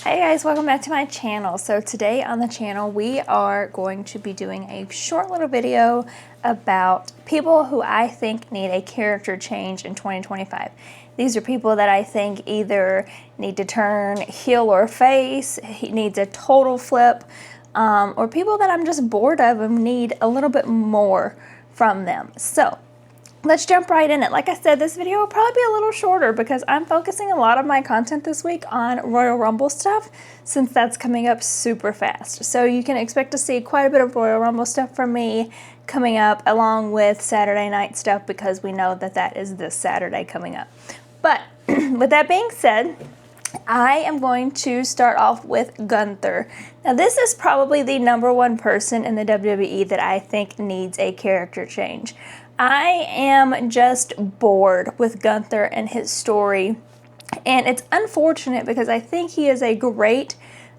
Hey guys, welcome back to my channel. So today on the channel we are going to be doing a short little video about people who I think need a character change in 2025. These are people that I think either need to turn heel or face, needs a total flip, or people that I'm just bored of and need a little bit more from them. So let's jump right in it. Like I said, this video will probably be a little shorter because I'm focusing a lot of my content this week on Royal Rumble stuff since that's coming up super fast. So you can expect to see quite a bit of Royal Rumble stuff from me coming up along with Saturday night stuff because we know that that is this Saturday coming up. But with that being said, I am going to start off with Gunther. Now this is probably the #1 person in the WWE that I think needs a character change. I am just bored with Gunther and his story, and it's unfortunate because I think he is a great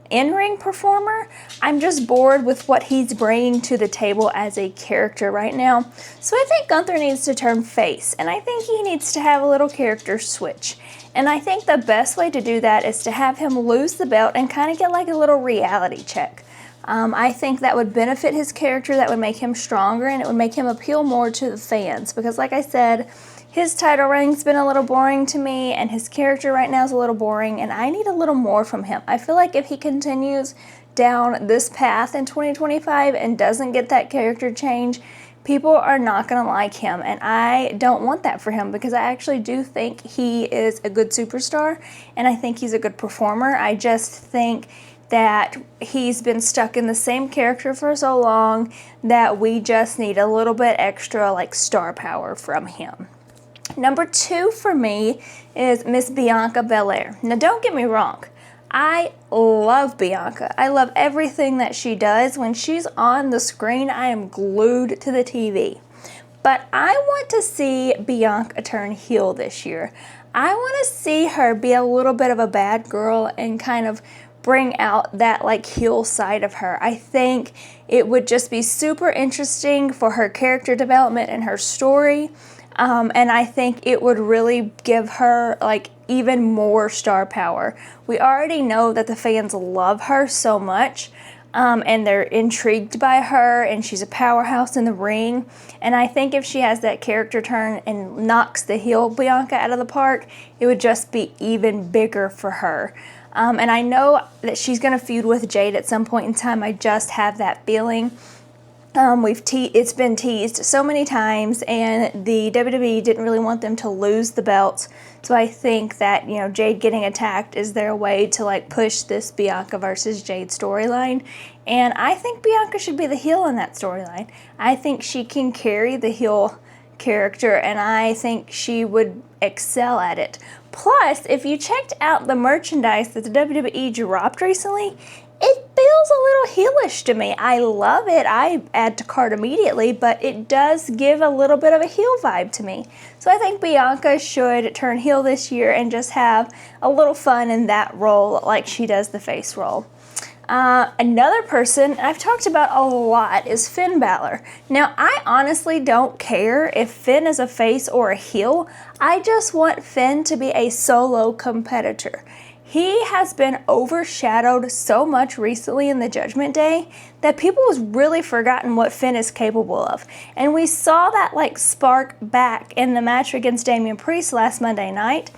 in-ring performer. I'm just bored with what he's bringing to the table as a character right now. So I think Gunther needs to turn face, and I think he needs to have a little character switch. And I think the best way to do that is to have him lose the belt and kind of get like a little reality check. I think that would benefit his character, that would make him stronger, and it would make him appeal more to the fans. Because like I said, his title reign's been a little boring to me, and his character right now is a little boring, and I need a little more from him. I feel like if he continues down this path in 2025 and doesn't get that character change, people are not going to like him, and I don't want that for him because I actually do think he is a good superstar, and I think he's a good performer. I just think that he's been stuck in the same character for so long that we just need a little bit extra like star power from him. #2 for me is Miss Bianca Belair. Now don't get me wrong, I love Bianca. I love everything that she does. When she's on the screen, I am glued to the TV. But I want to see Bianca turn heel this year. I want to see her be a little bit of a bad girl and kind of bring out that like heel side of her. I think it would just be super interesting for her character development and her story. And I think it would really give her like even more star power. We already know that the fans love her so much, and they're intrigued by her, and she's a powerhouse in the ring. And I think if she has that character turn and knocks the heel Bianca out of the park, it would just be even bigger for her. And I know that she's going to feud with Jade at some point in time. I just have that feeling. It's been teased so many times, and the WWE didn't really want them to lose the belts. So I think that, you know, Jade getting attacked is their way to like push this Bianca versus Jade storyline. And I think Bianca should be the heel in that storyline. I think she can carry the heel character, and I think she would excel at it. Plus, if you checked out the merchandise that the WWE dropped recently, it feels a little heelish to me. I love it. I add to cart immediately, but it does give a little bit of a heel vibe to me. So I think Bianca should turn heel this year and just have a little fun in that role like she does the face role. Another person I've talked about a lot is Finn Balor. Now, I honestly don't care if Finn is a face or a heel. I just want Finn to be a solo competitor. He has been overshadowed so much recently in the Judgment Day that people has really forgotten what Finn is capable of. And we saw that like spark back in the match against Damian Priest last Monday night.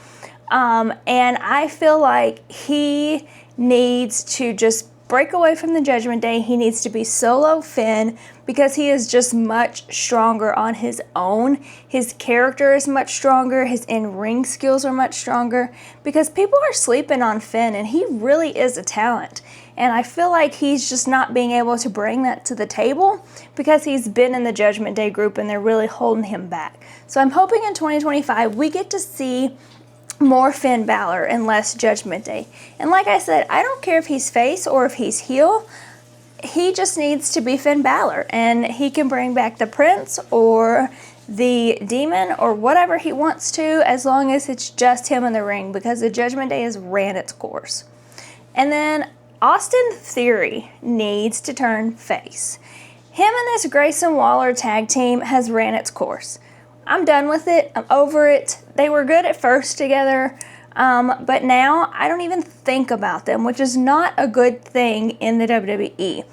And I feel like he needs to just break away from the Judgment Day. He needs to be solo Finn because he is just much stronger on his own. His character is much stronger. His in-ring skills are much stronger because people are sleeping on Finn, and he really is a talent. And I feel like he's just not being able to bring that to the table because he's been in the Judgment Day group and they're really holding him back. So I'm hoping in 2025 we get to see more Finn Balor and less Judgment Day. And like I said, I don't care if he's face or if he's heel. He just needs to be Finn Balor, and he can bring back the Prince or the Demon or whatever he wants to, as long as it's just him in the ring, because the Judgment Day has ran its course. And then Austin Theory needs to turn face. Him and this Grayson Waller tag team has ran its course. I'm done with it. I'm over it. They were good at first together. But now I don't even think about them, which is not a good thing in the WWE.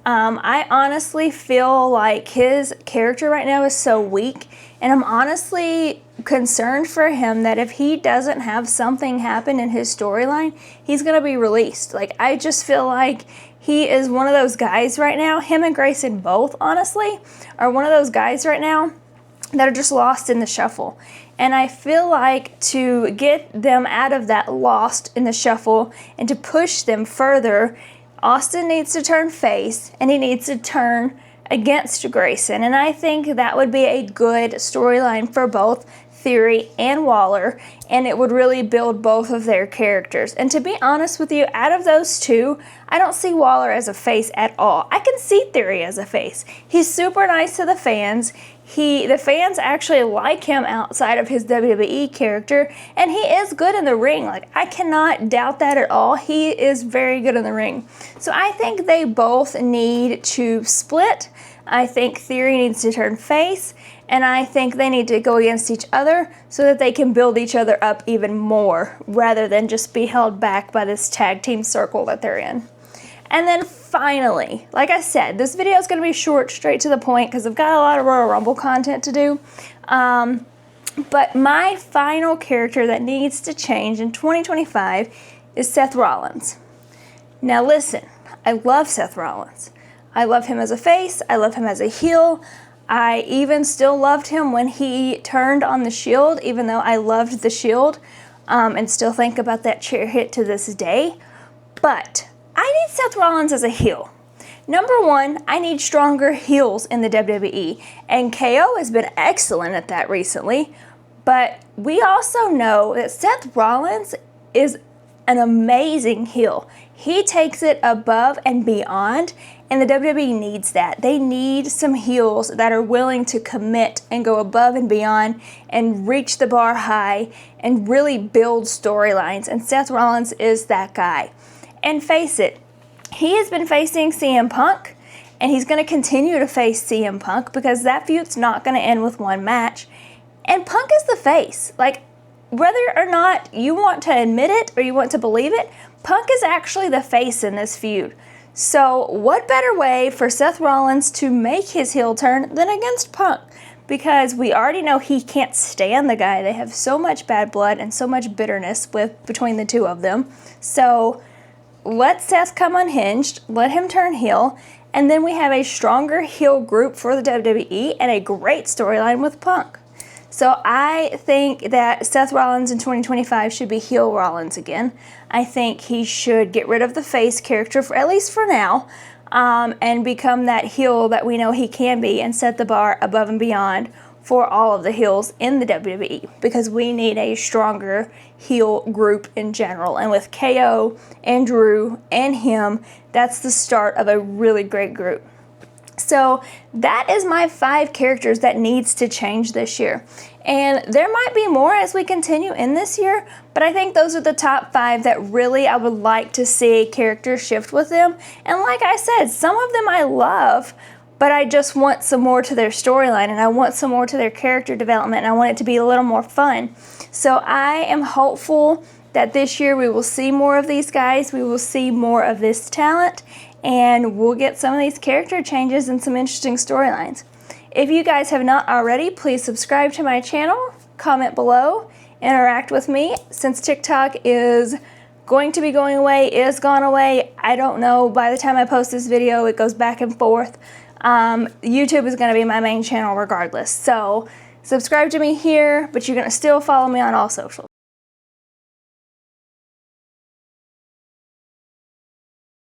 I honestly feel like his character right now is so weak, and I'm honestly concerned for him that if he doesn't have something happen in his storyline, he's going to be released. Like, I just feel like he is one of those guys right now, him and Grayson both, honestly, are one of those guys right now that are just lost in the shuffle. And I feel like to get them out of that lost in the shuffle and to push them further, Austin needs to turn face, and he needs to turn against Grayson. And I think that would be a good storyline for both Theory and Waller, and it would really build both of their characters. And to be honest with you, out of those two, I don't see Waller as a face at all. I can see Theory as a face. He's super nice to the fans. The fans actually like him outside of his WWE character, and he is good in the ring. Like, I cannot doubt that at all. He is very good in the ring. So I think they both need to split. I think Theory needs to turn face, and I think they need to go against each other so that they can build each other up even more rather than just be held back by this tag team circle that they're in. And then finally, like I said, this video is going to be short, straight to the point, because I've got a lot of Royal Rumble content to do. But my final character that needs to change in 2025 is Seth Rollins. Now listen, I love Seth Rollins. I love him as a face. I love him as a heel. I even still loved him when he turned on the Shield, even though I loved the Shield, and still think about that chair hit to this day. But I need Seth Rollins as a heel. Number one, I need stronger heels in the WWE, and KO has been excellent at that recently. But we also know that Seth Rollins is an amazing heel. He takes it above and beyond, and the WWE needs that. They need some heels that are willing to commit and go above and beyond and reach the bar high and really build storylines, and Seth Rollins is that guy. And face it, he has been facing CM Punk, and he's going to continue to face CM Punk because that feud's not going to end with one match. And Punk is the face. Like, whether or not you want to admit it or you want to believe it, Punk is actually the face in this feud. So what better way for Seth Rollins to make his heel turn than against Punk? Because we already know he can't stand the guy. They have so much bad blood and so much bitterness between the two of them. So let Seth come unhinged, let him turn heel, and then we have a stronger heel group for the WWE and a great storyline with Punk. So I think that Seth Rollins in 2025 should be heel Rollins again. I think he should get rid of the face character, at least for now, and become that heel that we know he can be and set the bar above and beyond for all of the heels in the WWE, because we need a stronger heel group in general. And with KO and Drew and him, that's the start of a really great group. So that is my 5 characters that needs to change this year. And there might be more as we continue in this year, but I think those are the top 5 that really I would like to see characters shift with them. And like I said, some of them I love, but I just want some more to their storyline, and I want some more to their character development, and I want it to be a little more fun. So I am hopeful that this year we will see more of these guys, we will see more of this talent, and we'll get some of these character changes and some interesting storylines. If you guys have not already, please subscribe to my channel, comment below, interact with me. Since TikTok is going to be going away, is gone away, I don't know. By the time I post this video, it goes back and forth. YouTube is going to be my main channel regardless. So subscribe to me here, but you're going to still follow me on all socials.